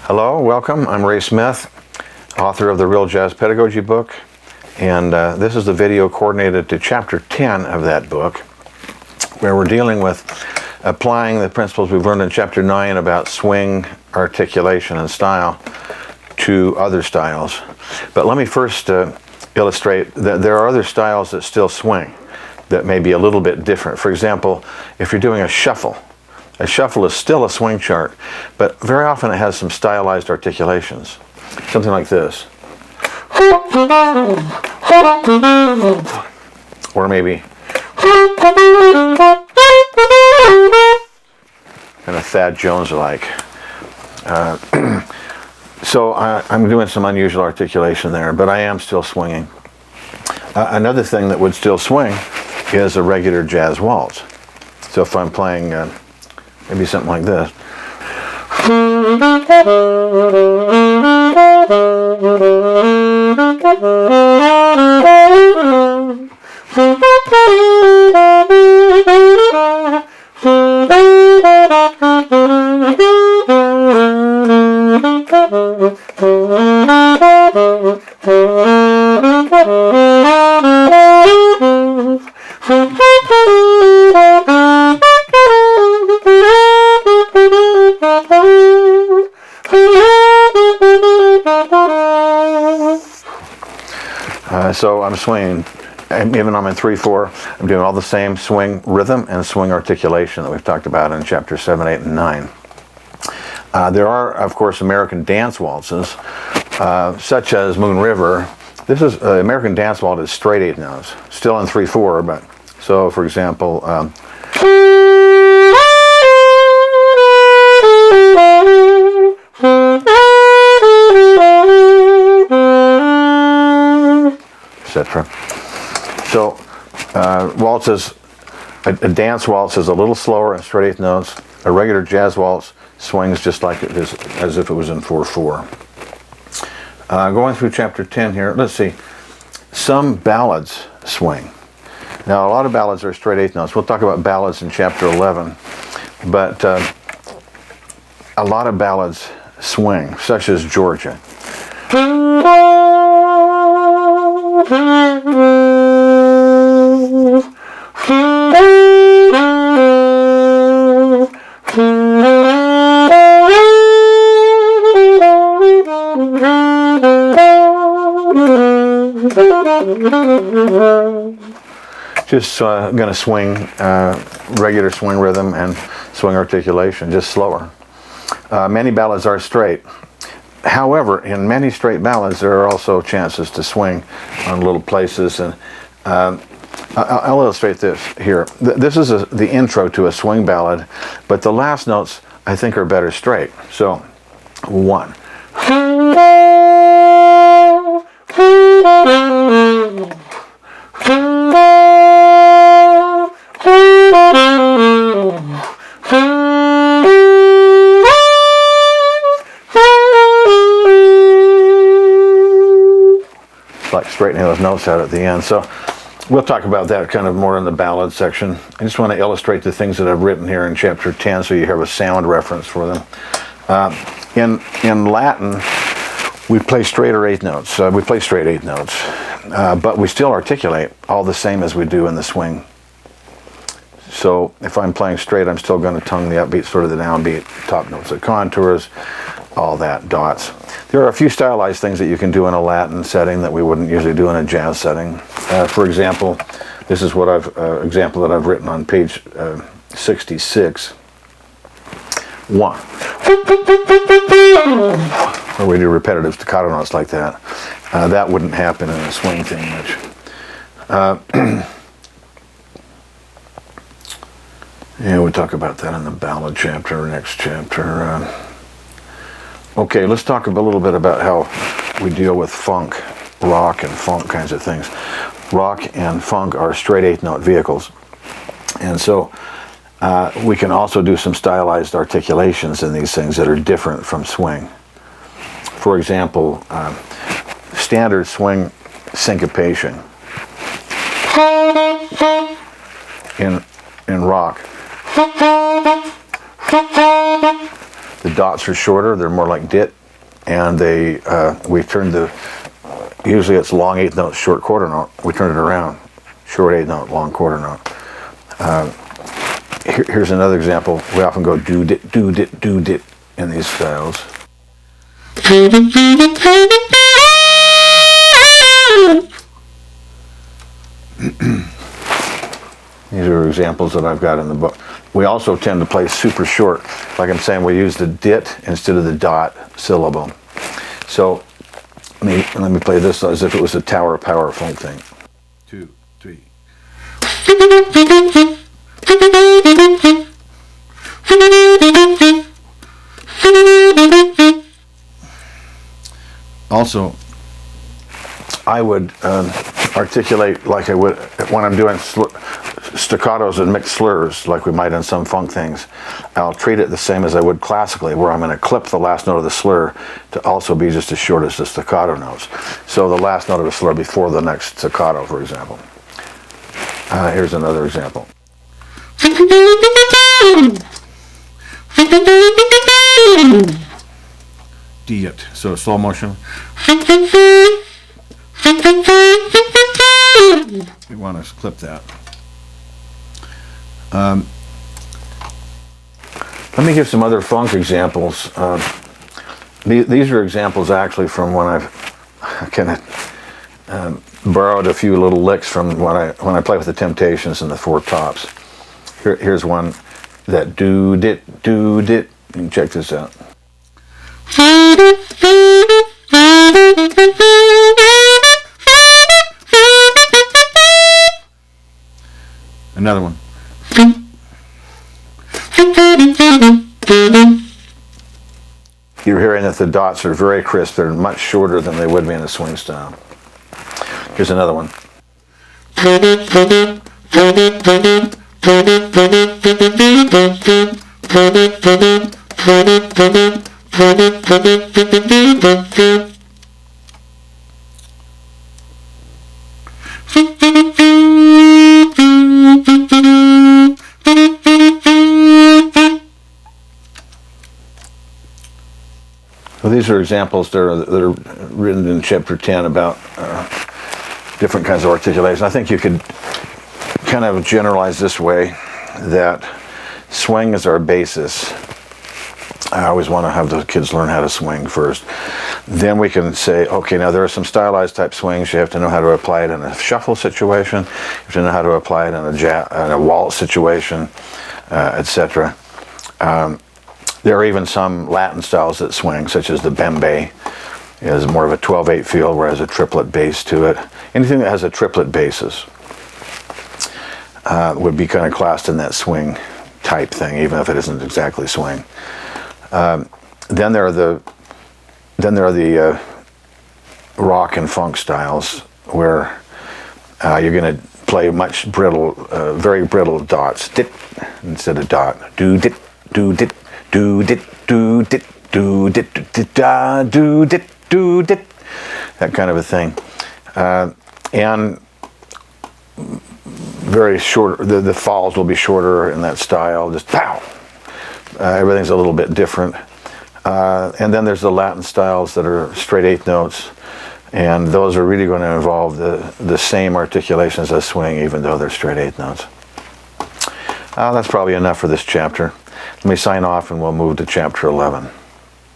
Hello, welcome. I'm Ray Smith, author of the Real Jazz Pedagogy book, and this is the video coordinated to Chapter 10 of that book, where we're dealing with applying the principles we've learned in Chapter 9 about swing, articulation, and style to other styles. But let me first illustrate that there are other styles that still swing that may be a little bit different. For example, if you're doing a shuffle is still a swing chart, but very often it has some stylized articulations. Something like this. Or maybe kind of Thad Jones-like. So I'm doing some unusual articulation there, but I am still swinging. Another thing that would still swing is a regular jazz waltz. So if I'm playing maybe something like this. So I'm swinging, even I'm in 3/4, I'm doing all the same swing rhythm and swing articulation that we've talked about in Chapter 7, 8, and 9. There are, of course, American dance waltzes, such as Moon River. This is American dance waltz is straight 8 notes, still in 3/4, but so, for example, etc. So waltzes, a dance waltz is a little slower and straight 8 notes. A regular jazz waltz swings just like it is, as if it was in 4/4. Going through Chapter 10 here, let's see. Some ballads swing. Now, a lot of ballads are straight 8 notes. We'll talk about ballads in Chapter 11, but a lot of ballads swing, such as Georgia. Just going to swing, regular swing rhythm and swing articulation, just slower. Many ballads are straight. However, in many straight ballads, there are also chances to swing on little places. And I'll illustrate this here. This is the intro to a swing ballad, but the last notes, I think, are better straight. So, 1. Like straightening those notes out at the end. So we'll talk about that kind of more in the ballad section. I just want to illustrate the things that I've written here in Chapter 10 so you have a sound reference for them. In Latin, we play straight 8 notes. We play straight 8 notes, but we still articulate all the same as we do in the swing. So if I'm playing straight, I'm still going to tongue the upbeat, sort of the downbeat, top notes, the contours, all that, dots. There are a few stylized things that you can do in a Latin setting that we wouldn't usually do in a jazz setting. For example, this is what example that I've written on page 66. 1. Where we do repetitive staccato notes like that. That wouldn't happen in a swing thing much. Yeah, we'll talk about that in the ballad chapter, next chapter. Okay, let's talk a little bit about how we deal with funk, rock and funk kinds of things. Rock and funk are straight 8 note vehicles. And so we can also do some stylized articulations in these things that are different from swing. For example, standard swing syncopation. In rock, the dots are shorter, they're more like dit. and we turned usually it's long eighth note, short quarter note. We turn it around, short eighth note, long quarter note. Here's another example. We often go do dit in these styles. These are examples that I've got in the book. We also tend to play super short. Like I'm saying, we use the dit instead of the dot syllable. So let me play this as if it was a Tower of Power funk thing. 2, 3. Also, I would articulate like I would when I'm doing staccatos and mixed slurs, like we might in some funk things. I'll treat it the same as I would classically, where I'm going to clip the last note of the slur to also be just as short as the staccato notes. So the last note of the slur before the next staccato, for example. Here's another example. Diet. So slow motion. We want to clip that. Let me give some other funk examples. These are examples actually from when I've kind of borrowed a few little licks from when I play with the Temptations and the Four Tops. Here's one that do dit. You can check this out. Another one. You're hearing that the dots are very crisp. They're much shorter than they would be in a swing style. Here's another one. So these are examples that are written in Chapter 10 about different kinds of articulation. I think you could kind of generalize this way, that swing is our basis. I always want to have the kids learn how to swing first. Then we can say, okay, now there are some stylized type swings. You have to know how to apply it in a shuffle situation. You have to know how to apply it in a waltz situation, etc. There are even some Latin styles that swing, such as the bembe. It has more of a 12/8 feel, where it has a triplet bass to it. Anything that has a triplet basis would be kind of classed in that swing type thing, even if it isn't exactly swing. Then there are the rock and funk styles, where you're going to play much brittle, very brittle dots, dit instead of dot, do dit, do dit, do dit, do dit, do dit, da, do dit, do dit, that kind of a thing, and very short. The falls will be shorter in that style, just pow. Everything's a little bit different. And then there's the Latin styles that are straight eighth notes, and those are really going to involve the same articulations as swing, even though they're straight eighth notes. That's probably enough for this chapter. Let me sign off and we'll move to chapter 11.